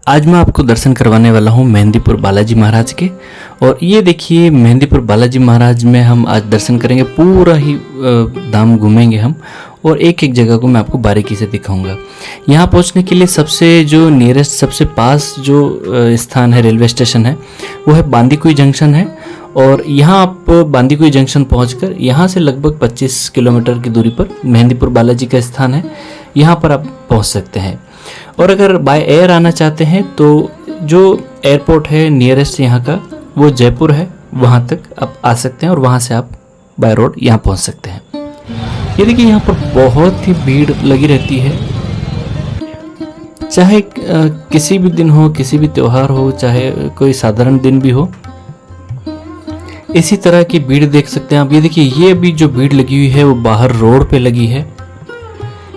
आज मैं आपको दर्शन करवाने वाला हूँ मेहंदीपुर बालाजी महाराज के। और ये देखिए मेहंदीपुर बालाजी महाराज में हम आज दर्शन करेंगे, पूरा ही धाम घूमेंगे हम और एक एक जगह को मैं आपको बारीकी से दिखाऊंगा। यहाँ पहुँचने के लिए सबसे जो नियरेस्ट, सबसे पास जो स्थान है, रेलवे स्टेशन है, वो है बांदीकुई जंक्शन है। और यहाँ आप बांदीकुई जंक्शन पहुँचकर यहाँ से लगभग 25 किलोमीटर की दूरी पर मेहंदीपुर बालाजी का स्थान है, यहाँ पर आप पहुँच सकते हैं। और अगर बाय एयर आना चाहते हैं तो जो एयरपोर्ट है नियरेस्ट यहाँ का वो जयपुर है, वहाँ तक आप आ सकते हैं और वहाँ से आप बाय रोड यहाँ पहुँच सकते हैं। ये देखिए यहाँ पर बहुत ही भीड़ लगी रहती है, चाहे किसी भी दिन हो, किसी भी त्यौहार हो, चाहे कोई साधारण दिन भी हो, इसी तरह की भीड़ देख सकते हैं आप। ये देखिए ये भी जो भीड़ लगी हुई है वो बाहर रोड पे लगी है,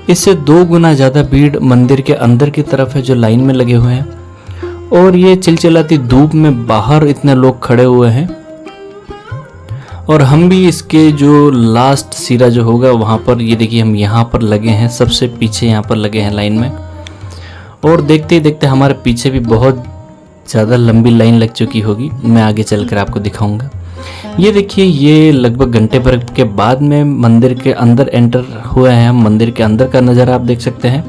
इससे 2 गुना ज़्यादा भीड़ मंदिर के अंदर की तरफ है जो लाइन में लगे हुए हैं। और ये चिलचिलाती धूप में बाहर इतने लोग खड़े हुए हैं और हम भी इसके जो लास्ट सिरा जो होगा वहाँ पर, ये देखिए हम यहाँ पर लगे हैं, सबसे पीछे यहाँ पर लगे हैं लाइन में। और देखते ही देखते हमारे पीछे भी बहुत ज़्यादा लंबी लाइन लग चुकी होगी, मैं आगे चलकर आपको दिखाऊंगा। ये देखिए ये लगभग घंटे भर के बाद में मंदिर के अंदर एंटर हुए हैं हम। मंदिर के अंदर का नज़ारा आप देख सकते हैं,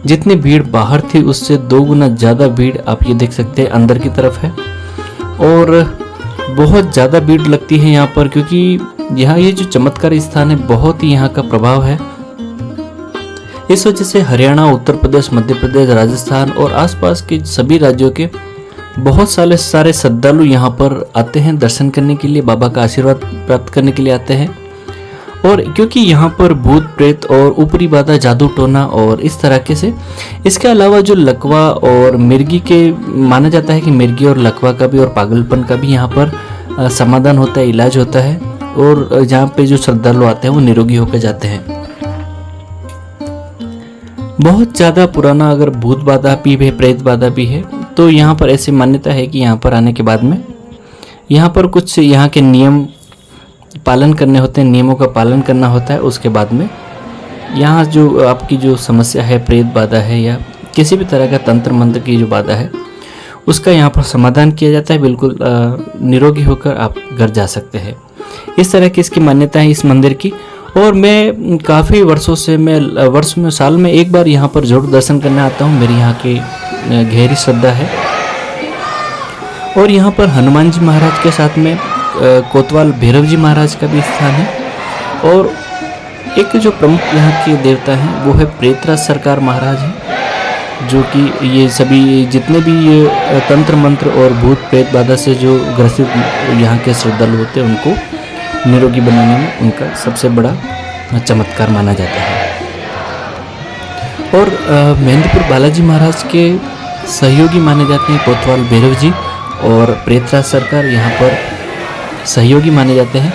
जितनी भीड़ बाहर थी उससे 2 गुना ज़्यादा भीड़ आप ये देख सकते हैं अंदर की तरफ है। और बहुत ज़्यादा भीड़ लगती है यहाँ पर, क्योंकि यहाँ ये जो चमत्कारी स्थान है बहुत ही यहाँ का प्रभाव है। इस वजह से हरियाणा, उत्तर प्रदेश, मध्य प्रदेश, राजस्थान और आसपास के सभी राज्यों के बहुत सारे श्रद्धालु यहाँ पर आते हैं दर्शन करने के लिए, बाबा का आशीर्वाद प्राप्त करने के लिए आते हैं। और क्योंकि यहाँ पर भूत प्रेत और ऊपरी बाधा, जादू टोना और इस तरह के से, इसके अलावा जो लकवा और मिर्गी के, माना जाता है कि मिर्गी और लकवा का भी और पागलपन का भी यहाँ पर समाधान होता है, इलाज होता है। और जहाँ पे जो श्रद्धालु आते हैं वो निरोगी होकर जाते हैं। बहुत ज़्यादा पुराना अगर भूत बाधा भी है, प्रेत बाधा भी है, तो यहाँ पर ऐसी मान्यता है कि यहाँ पर आने के बाद में यहाँ पर कुछ यहाँ के नियम पालन करने होते हैं, नियमों का पालन करना होता है। उसके बाद में यहाँ जो आपकी जो समस्या है, प्रेत बाधा है या किसी भी तरह का तंत्र मंत्र की जो बाधा है, उसका यहाँ पर समाधान किया जाता है। बिल्कुल निरोगी होकर आप घर जा सकते हैं। इस तरह की इसकी मान्यता है इस मंदिर की। और मैं काफ़ी वर्षों से, मैं वर्ष में, साल में एक बार यहाँ पर जरूर दर्शन करने आता हूँ। मेरी यहाँ की गहरी श्रद्धा है। और यहाँ पर हनुमान जी महाराज के साथ में कोतवाल भैरव जी महाराज का भी स्थान है। और एक जो प्रमुख यहाँ के देवता हैं वो है प्रेतराज सरकार महाराज हैं, जो कि ये सभी जितने भी ये तंत्र मंत्र और भूत प्रेत बाधा से जो ग्रसित यहाँ के श्रद्धालु होते हैं उनको निरोगी बनाने में उनका सबसे बड़ा चमत्कार माना जाता है। और मेहंदीपुर बालाजी महाराज के सहयोगी माने जाते हैं कोतवाल भैरव जी, और प्रेतराज सरकार यहाँ पर सहयोगी माने जाते हैं।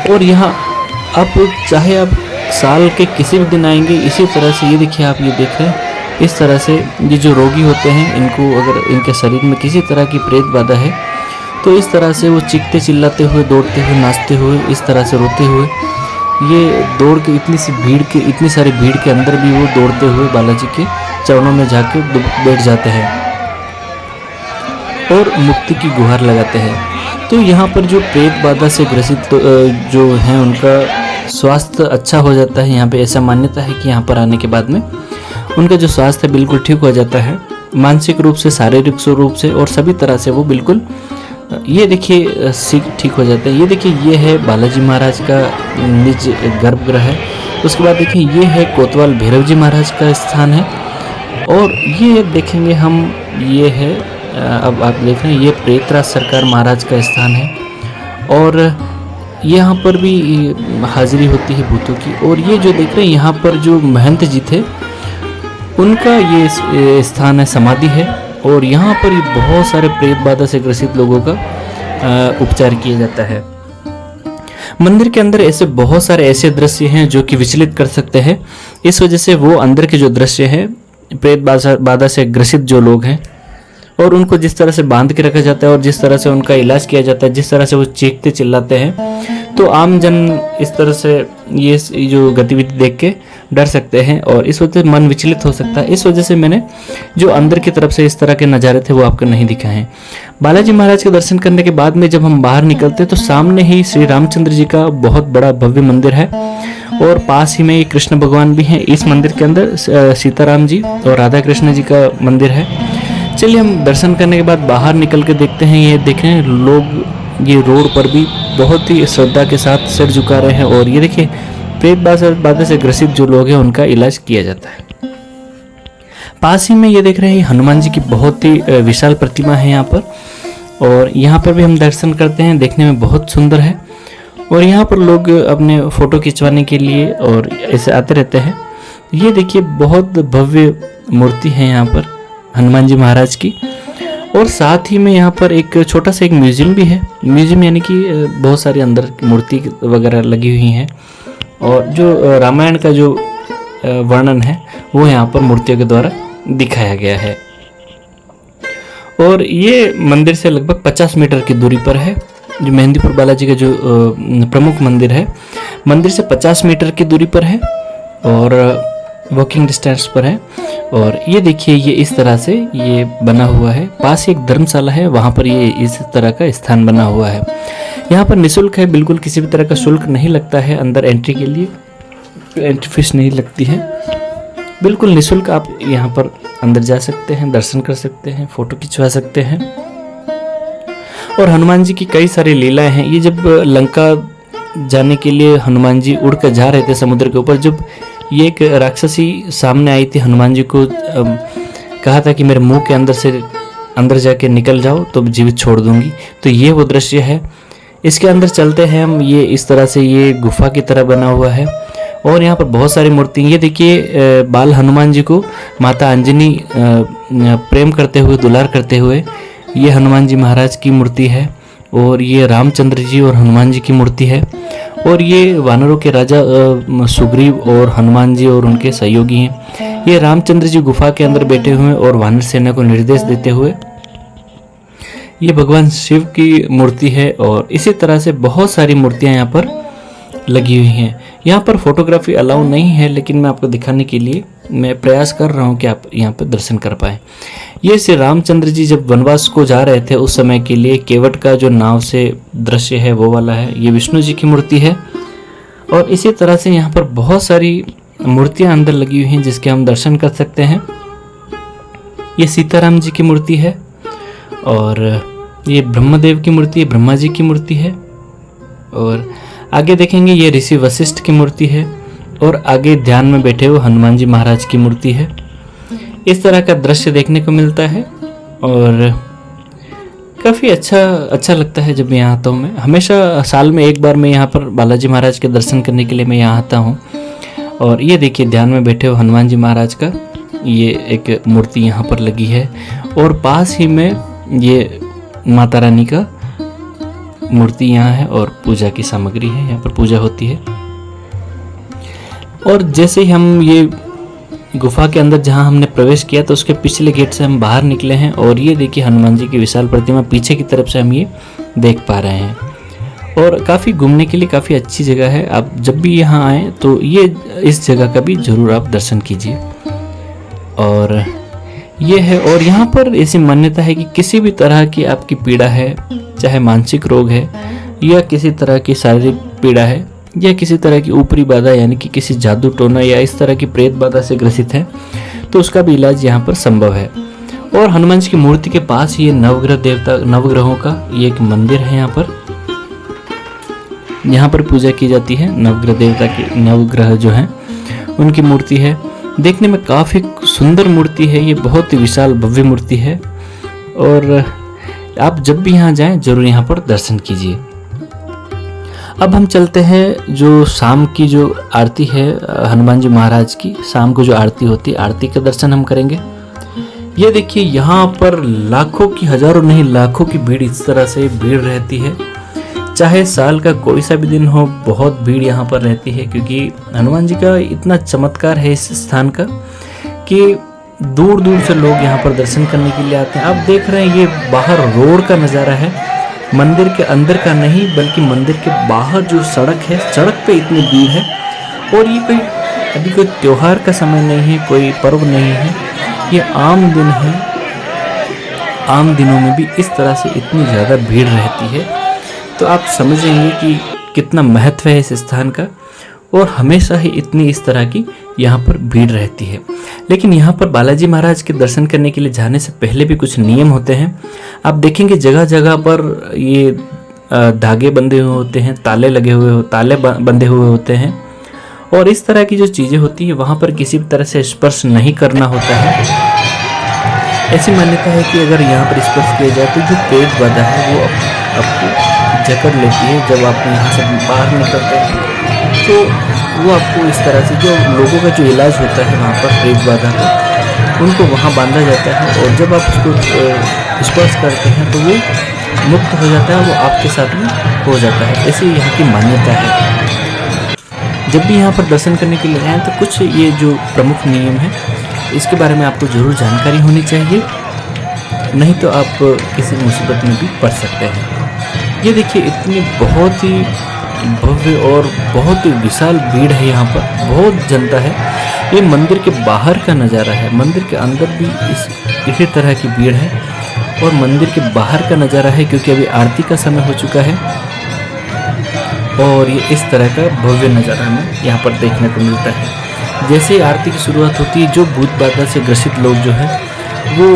और यहाँ आप चाहे आप साल के किसी भी दिन आएंगे, इसी तरह से ये देखिए आप ये देख रहे हैं, इस तरह से ये जो रोगी होते हैं, इनको अगर इनके शरीर में किसी तरह की प्रेत बाधा है तो इस तरह से वो चीखते चिल्लाते हुए, दौड़ते हुए, नाचते हुए, इस तरह से रोते हुए, ये दौड़ के इतनी सारी भीड़ के अंदर भी वो दौड़ते हुए बालाजी के चरणों में जाके बैठ जाते हैं और मुक्ति की गुहार लगाते हैं। तो यहाँ पर जो प्रेत बाधा से ग्रसित जो हैं उनका स्वास्थ्य अच्छा हो जाता है। यहाँ पे ऐसा मान्यता है कि यहाँ पर आने के बाद में उनका जो स्वास्थ्य बिल्कुल ठीक हो जाता है, मानसिक रूप से, शारीरिक रूप से और सभी तरह से वो बिल्कुल, ये देखिए ठीक हो जाता है। ये देखिए ये है बालाजी महाराज का निज गर्भगृह है। उसके बाद देखिए ये है कोतवाल भैरव जी महाराज का स्थान है। और ये देखेंगे हम, ये है, अब आप देख रहे हैं, ये प्रेतराज सरकार महाराज का स्थान है। और यहाँ पर भी हाजिरी होती है भूतों की। और ये जो देख रहे हैं यहाँ पर जो महंत जी थे उनका ये स्थान है, समाधि है। और यहाँ पर बहुत सारे प्रेत बाधा से ग्रसित लोगों का उपचार किया जाता है। मंदिर के अंदर ऐसे बहुत सारे ऐसे दृश्य हैं जो कि विचलित कर सकते हैं। इस वजह से वो अंदर के जो दृश्य हैं, प्रेत बाधा से ग्रसित जो लोग हैं और उनको जिस तरह से बांध के रखा जाता है और जिस तरह से उनका इलाज किया जाता है, जिस तरह से वो चीखते चिल्लाते हैं, तो आम जन इस तरह से ये जो गतिविधि देख के डर सकते हैं और इस वजह से मन विचलित हो सकता है। इस वजह से मैंने जो अंदर की तरफ से इस तरह के नज़ारे थे वो आपको नहीं दिखाए हैं। बालाजी महाराज के दर्शन करने के बाद में जब हम बाहर निकलते हैं तो सामने ही श्री रामचंद्र जी का बहुत बड़ा भव्य मंदिर है और पास ही में ये कृष्ण भगवान भी हैं। इस मंदिर के अंदर सीताराम जी और राधा कृष्ण जी का मंदिर है। चलिए हम दर्शन करने के बाद बाहर निकल के देखते हैं। ये देखें लोग ये रोड पर भी बहुत ही श्रद्धा के साथ सिर झुका रहे हैं और ये देखिए प्रेत बाधा से ग्रसित जो लोग हैं उनका इलाज किया जाता है। पास ही में ये देख रहे हैं हनुमान जी की बहुत ही विशाल प्रतिमा है यहाँ पर और यहाँ पर भी हम दर्शन करते हैं। देखने में बहुत सुंदर है और यहाँ पर लोग अपने फ़ोटो खिंचवाने के लिए और ऐसे आते रहते हैं। ये देखिए बहुत भव्य मूर्ति है यहाँ पर हनुमान जी महाराज की और साथ ही में यहाँ पर एक छोटा सा एक म्यूजियम भी है। म्यूजियम यानी कि बहुत सारी अंदर मूर्ति वगैरह लगी हुई हैं और जो रामायण का जो वर्णन है वो यहाँ पर मूर्तियों के द्वारा दिखाया गया है। और ये मंदिर से लगभग 50 मीटर की दूरी पर है। जो मेहंदीपुर बालाजी का जो प्रमुख मंदिर है मंदिर से 50 मीटर की दूरी पर है और वॉकिंग डिस्टेंस पर है। और ये देखिए ये इस तरह से ये बना हुआ है। पास ही एक धर्मशाला है, वहाँ पर ये इस तरह का स्थान बना हुआ है। यहाँ पर निःशुल्क है, बिल्कुल किसी भी तरह का शुल्क नहीं लगता है अंदर एंट्री के लिए, एंट्री फीस नहीं लगती है, बिल्कुल निःशुल्क आप यहाँ पर अंदर जा सकते हैं, दर्शन कर सकते हैं, फोटो खिंचवा सकते हैं। और हनुमान जी की कई सारी लीलाएं हैं। ये जब लंका जाने के लिए हनुमान जी उड़ कर जा रहे थे समुद्र के ऊपर, जब ये एक राक्षसी सामने आई थी, हनुमान जी को कहा था कि मेरे मुंह के अंदर से अंदर जाके निकल जाओ तो जीवित छोड़ दूंगी, तो ये वो दृश्य है। इसके अंदर चलते हैं हम। ये इस तरह से ये गुफा की तरह बना हुआ है और यहाँ पर बहुत सारी मूर्ति। ये देखिए बाल हनुमान जी को माता अंजनी प्रेम करते हुए, दुलार करते हुए, ये हनुमान जी महाराज की मूर्ति है। और ये रामचंद्र जी और हनुमान जी की मूर्ति है। और ये वानरों के राजा सुग्रीव और हनुमान जी और उनके सहयोगी हैं। ये रामचंद्र जी गुफा के अंदर बैठे हुए और वानर सेना को निर्देश देते हुए, ये भगवान शिव की मूर्ति है। और इसी तरह से बहुत सारी मूर्तियां यहाँ पर लगी हुई हैं। यहाँ पर फोटोग्राफी अलाउ नहीं है, लेकिन मैं आपको दिखाने के लिए मैं प्रयास कर रहा हूँ कि आप यहाँ पर दर्शन कर पाएँ। ये श्री रामचंद्र जी जब वनवास को जा रहे थे उस समय के लिए केवट का जो नाव से दृश्य है वो वाला है। ये विष्णु जी की मूर्ति है। और इसी तरह से यहाँ पर बहुत सारी मूर्तियाँ अंदर लगी हुई हैं जिसके हम दर्शन कर सकते हैं। ये सीताराम जी की मूर्ति है और ये ब्रह्मदेव की मूर्ति है, ब्रह्मा जी की मूर्ति है। और आगे देखेंगे ये ऋषि वशिष्ठ की मूर्ति है और आगे ध्यान में बैठे हुए हनुमान जी महाराज की मूर्ति है। इस तरह का दृश्य देखने को मिलता है और काफ़ी अच्छा लगता है जब यहाँ आता हूँ। मैं हमेशा साल में एक बार मैं यहाँ पर बालाजी महाराज के दर्शन करने के लिए मैं यहाँ आता हूँ। और ये देखिए ध्यान में बैठे हुए हनुमान जी महाराज का ये एक मूर्ति यहाँ पर लगी है और पास ही में ये माता रानी का मूर्ति यहाँ है और पूजा की सामग्री है, यहाँ पर पूजा होती है। और जैसे ही हम ये गुफा के अंदर जहाँ हमने प्रवेश किया तो उसके पिछले गेट से हम बाहर निकले हैं और ये देखिए हनुमान जी की विशाल प्रतिमा पीछे की तरफ से हम ये देख पा रहे हैं। और काफ़ी घूमने के लिए काफ़ी अच्छी जगह है। आप जब भी यहाँ आएँ तो ये इस जगह का भी ज़रूर आप दर्शन कीजिए। और ये है, और यहाँ पर ऐसी मान्यता है कि किसी भी तरह की आपकी पीड़ा है, चाहे मानसिक रोग है या किसी तरह की शारीरिक पीड़ा है या किसी तरह की ऊपरी बाधा यानी कि किसी जादू टोना या इस तरह की प्रेत बाधा से ग्रसित है, तो उसका भी इलाज यहाँ पर संभव है। और हनुमान जी की मूर्ति के पास ये नवग्रहों का ये एक मंदिर है। यहाँ पर पूजा की जाती है। नवग्रह देवता के नवग्रह जो हैं उनकी मूर्ति है। देखने में काफ़ी सुंदर मूर्ति है। ये बहुत ही विशाल भव्य मूर्ति है और आप जब भी यहाँ जाएं जरूर यहाँ पर दर्शन कीजिए। अब हम चलते हैं जो शाम की जो आरती है हनुमान जी महाराज की, शाम को जो आरती होती है, आरती का दर्शन हम करेंगे। ये देखिए यहाँ पर लाखों की, हजारों नहीं लाखों की भीड़, इस तरह से भीड़ रहती है। चाहे साल का कोई सा भी दिन हो, बहुत भीड़ यहाँ पर रहती है क्योंकि हनुमान जी का इतना चमत्कार है इस स्थान का कि दूर दूर से लोग यहाँ पर दर्शन करने के लिए आते हैं। आप देख रहे हैं ये बाहर रोड का नज़ारा है मंदिर के अंदर का नहीं बल्कि मंदिर के बाहर जो सड़क है, सड़क पे इतनी भीड़ है। और ये कोई अभी कोई त्योहार का समय नहीं है, कोई पर्व नहीं है, ये आम दिन है। आम दिनों में भी इस तरह से इतनी ज़्यादा भीड़ रहती है, तो आप समझेंगे कि कितना महत्व है इस स्थान का। और हमेशा ही इतनी इस तरह की यहाँ पर भीड़ रहती है। लेकिन यहाँ पर बालाजी महाराज के दर्शन करने के लिए जाने से पहले भी कुछ नियम होते हैं। आप देखेंगे जगह जगह पर ये धागे बंधे हुए होते हैं, ताले लगे हुए, ताले बंधे हुए होते हैं। और इस तरह की जो चीज़ें होती है वहाँ पर किसी भी तरह से स्पर्श नहीं करना होता है। ऐसी मान्यता है कि अगर यहाँ पर स्पर्श किया जाए तो जो पेट बाधा है वो आपको जकड़ लेती है। जब आप यहाँ से बाहर निकलते हैं तो वो आपको इस तरह से, जो लोगों का जो इलाज होता है वहाँ पर पेट बाधा का, उनको वहाँ बांधा जाता है। और जब आप उसको स्पर्श करते हैं तो वो मुक्त हो जाता है, वो आपके साथ में हो जाता है। ऐसी यहाँ की मान्यता है। जब भी यहाँ पर दर्शन करने के लिए आए तो कुछ ये जो प्रमुख नियम है इसके बारे में आपको ज़रूर जानकारी होनी चाहिए, नहीं तो आप किसी मुसीबत में भी पड़ सकते हैं। ये देखिए इतनी बहुत ही भव्य और बहुत ही विशाल भीड़ है यहाँ पर, बहुत जनता है। ये मंदिर के बाहर का नज़ारा है, मंदिर के अंदर भी इसी तरह की भीड़ है। और मंदिर के बाहर का नज़ारा है क्योंकि अभी आरती का समय हो चुका है। और ये इस तरह का भव्य नज़ारा हमें यहाँ पर देखने को मिलता है। जैसे ही आरती की शुरुआत होती है, जो भूत बाधा से ग्रसित लोग जो हैं वो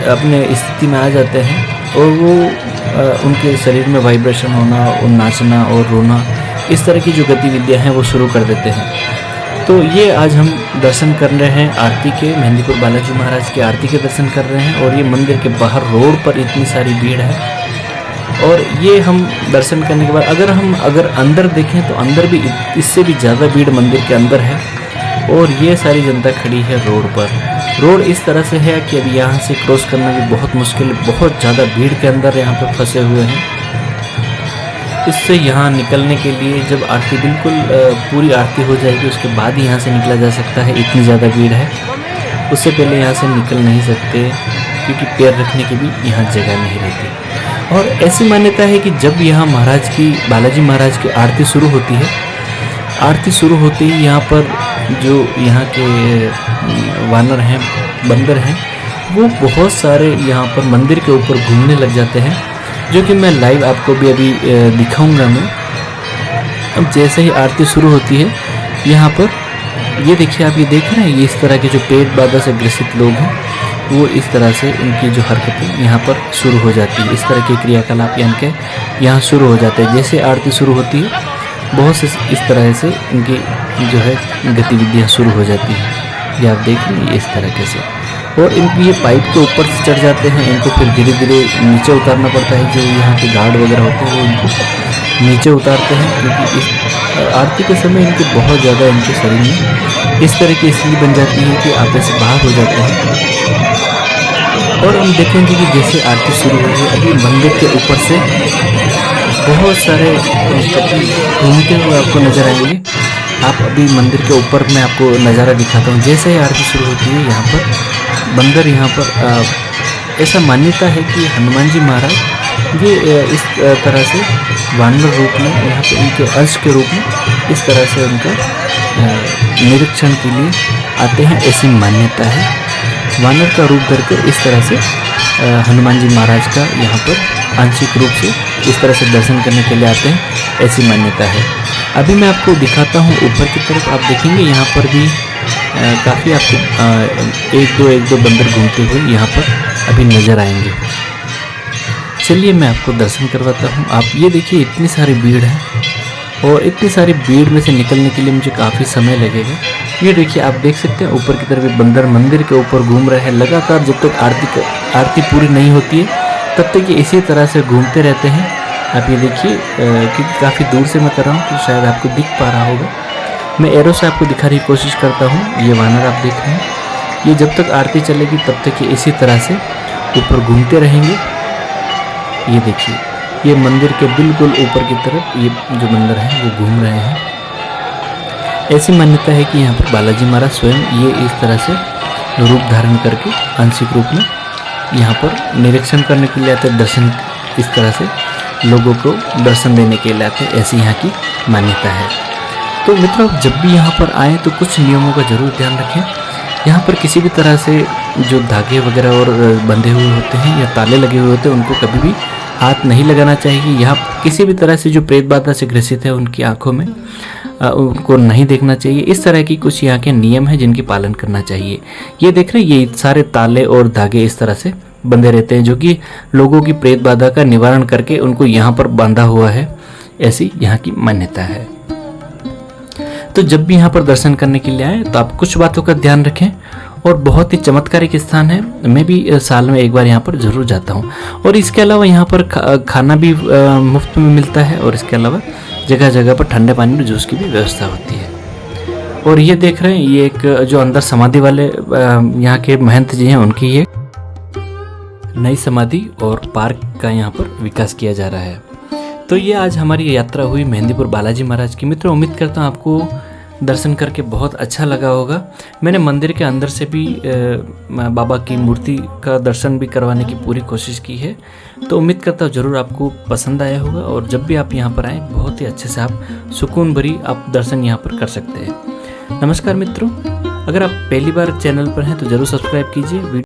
अपने स्थिति में आ जाते हैं और वो उनके शरीर में वाइब्रेशन होना और नाचना और रोना, इस तरह की जो गतिविधियां हैं वो शुरू कर देते हैं। तो ये आज हम दर्शन कर रहे हैं आरती के, मेहंदीपुर बालाजी महाराज की आरती के दर्शन कर रहे हैं। और ये मंदिर के बाहर रोड पर इतनी सारी भीड़ है। और ये हम दर्शन करने के बाद अगर अंदर देखें तो अंदर भी इससे भी ज़्यादा भीड़ मंदिर के अंदर है। और ये सारी जनता खड़ी है रोड पर। रोड इस तरह से है कि अभी यहाँ से क्रॉस करना भी बहुत मुश्किल, बहुत ज़्यादा भीड़ के अंदर यहाँ पर फंसे हुए हैं। इससे यहाँ निकलने के लिए जब आरती बिल्कुल पूरी आरती हो जाएगी उसके बाद ही यहाँ से निकला जा सकता है, इतनी ज़्यादा भीड़ है। उससे पहले यहाँ से निकल नहीं सकते क्योंकि पैर रखने की भी यहाँ जगह नहीं रहती। और ऐसी मान्यता है कि जब यहाँ बालाजी महाराज की आरती शुरू होती है, आरती शुरू होते ही यहाँ पर जो यहाँ के वानर हैं, बंदर हैं, वो बहुत सारे यहाँ पर मंदिर के ऊपर घूमने लग जाते हैं, जो कि मैं लाइव आपको भी अभी दिखाऊंगा मैं। अब जैसे ही आरती शुरू होती है यहाँ पर ये देखिए, आप ये देख रहे हैं, ये इस तरह के जो पेट बाधा से ग्रसित लोग हैं वो इस तरह से इनकी जो हरकतें यहाँ पर शुरू हो जाती है, इस तरह के क्रियाकलाप यहाँ शुरू हो जाते हैं। जैसे आरती शुरू होती है बहुत से इस तरह से इनकी जो है गतिविधियाँ शुरू हो जाती हैं। ये आप देख रहे हैं इस तरीके से। और इनकी ये पाइप के ऊपर से चढ़ जाते हैं, इनको फिर धीरे धीरे नीचे उतारना पड़ता है। जो यहाँ के गार्ड वगैरह होते हैं वो इनको नीचे उतारते हैं, क्योंकि इस आरती के समय इनके बहुत ज़्यादा इनके शरीर में इस तरह की स्थिति बन जाती है कि आप ऐसे बाहर हो जाते हैं। और हम देखेंगे कि जैसे आरती शुरू हुई है, अभी मंदिर के ऊपर से बहुत सारे घूमते हुए आपको नजर आएंगे। आप अभी मंदिर के ऊपर मैं आपको नज़ारा दिखाता हूँ। जैसे ही आरती शुरू होती है यहाँ पर बंदर, यहाँ पर ऐसा मान्यता है कि हनुमान जी महाराज ये इस तरह से वानर रूप में यहाँ पे उनके अंश के रूप में इस तरह से उनका निरीक्षण के लिए आते हैं, ऐसी मान्यता है। वानर का रूप धरकर इस तरह से हनुमान जी महाराज का यहाँ पर आंशिक रूप से इस तरह से दर्शन करने के लिए आते हैं, ऐसी मान्यता है। अभी मैं आपको दिखाता हूँ ऊपर की तरफ। आप देखेंगे यहाँ पर भी काफ़ी आपको एक दो बंदर घूमते हुए यहाँ पर अभी नज़र आएंगे। चलिए मैं आपको दर्शन करवाता हूँ। आप ये देखिए, इतनी सारी भीड़ है और इतनी सारी भीड़ में से निकलने के लिए मुझे काफ़ी समय लगेगा। ये देखिए, आप देख सकते हैं ऊपर की तरफ बंदर मंदिर के ऊपर घूम रहे हैं लगातार। जब तक आरती पूरी नहीं होती है तब तक ये इसी तरह से घूमते रहते हैं। आप ये देखिए, क्योंकि काफ़ी दूर से मैं कर रहा हूँ तो शायद आपको दिख पा रहा होगा। मैं एरो से आपको दिखाने की कोशिश करता हूँ। ये वानर आप देख रहे हैं, ये जब तक आरती चलेगी तब तक ये इसी तरह से ऊपर घूमते रहेंगे। ये देखिए, ये मंदिर के बिल्कुल ऊपर की तरफ ये जो बंदर हैं वो घूम रहे हैं। ऐसी मान्यता है कि यहाँ पर बालाजी महाराज स्वयं ये इस तरह से रूप धारण करके आंशिक रूप में यहाँ पर निरीक्षण करने के लिए आते हैं, दर्शन इस तरह से लोगों को दर्शन देने के लिए आते हैं, ऐसी यहाँ की मान्यता है। तो मित्रों, जब भी यहाँ पर आएँ तो कुछ नियमों का ज़रूर ध्यान रखें। यहाँ पर किसी भी तरह से जो धागे वगैरह और बंधे हुए होते हैं या ताले लगे हुए होते हैं उनको कभी भी हाथ नहीं लगाना चाहिए। यहाँ किसी भी तरह से जो प्रेत बाधा से ग्रसित है उनकी आंखों में उनको नहीं देखना चाहिए। इस तरह की कुछ यहाँ के नियम हैं जिनकी पालन करना चाहिए। ये देख रहे हैं, ये सारे ताले और धागे इस तरह से बंधे रहते हैं जो कि लोगों की प्रेत बाधा का निवारण करके उनको यहाँ पर बांधा हुआ है, ऐसी यहाँ की मान्यता है। तो जब भी यहाँ पर दर्शन करने के लिए आए तो आप कुछ बातों का ध्यान रखें। और बहुत ही चमत्कारिक स्थान है, मैं भी साल में एक बार यहाँ पर ज़रूर जाता हूँ। और इसके अलावा यहाँ पर खाना भी मुफ्त में मिलता है और इसके अलावा जगह जगह पर ठंडे पानी और जूस की भी व्यवस्था होती है। और ये देख रहे हैं, ये एक जो अंदर समाधि वाले यहाँ के महंत जी हैं उनकी ये नई समाधि और पार्क का यहाँ पर विकास किया जा रहा है। तो ये आज हमारी यात्रा हुई मेहंदीपुर बालाजी महाराज की। मित्रों, उम्मीद करता हूँ आपको दर्शन करके बहुत अच्छा लगा होगा। मैंने मंदिर के अंदर से भी बाबा की मूर्ति का दर्शन भी करवाने की पूरी कोशिश की है। तो उम्मीद करता हूँ ज़रूर आपको पसंद आया होगा। और जब भी आप यहाँ पर आएँ बहुत ही अच्छे से आप सुकून भरी आप दर्शन यहाँ पर कर सकते हैं। नमस्कार मित्रों, अगर आप पहली बार चैनल पर हैं तो ज़रूर सब्सक्राइब कीजिए।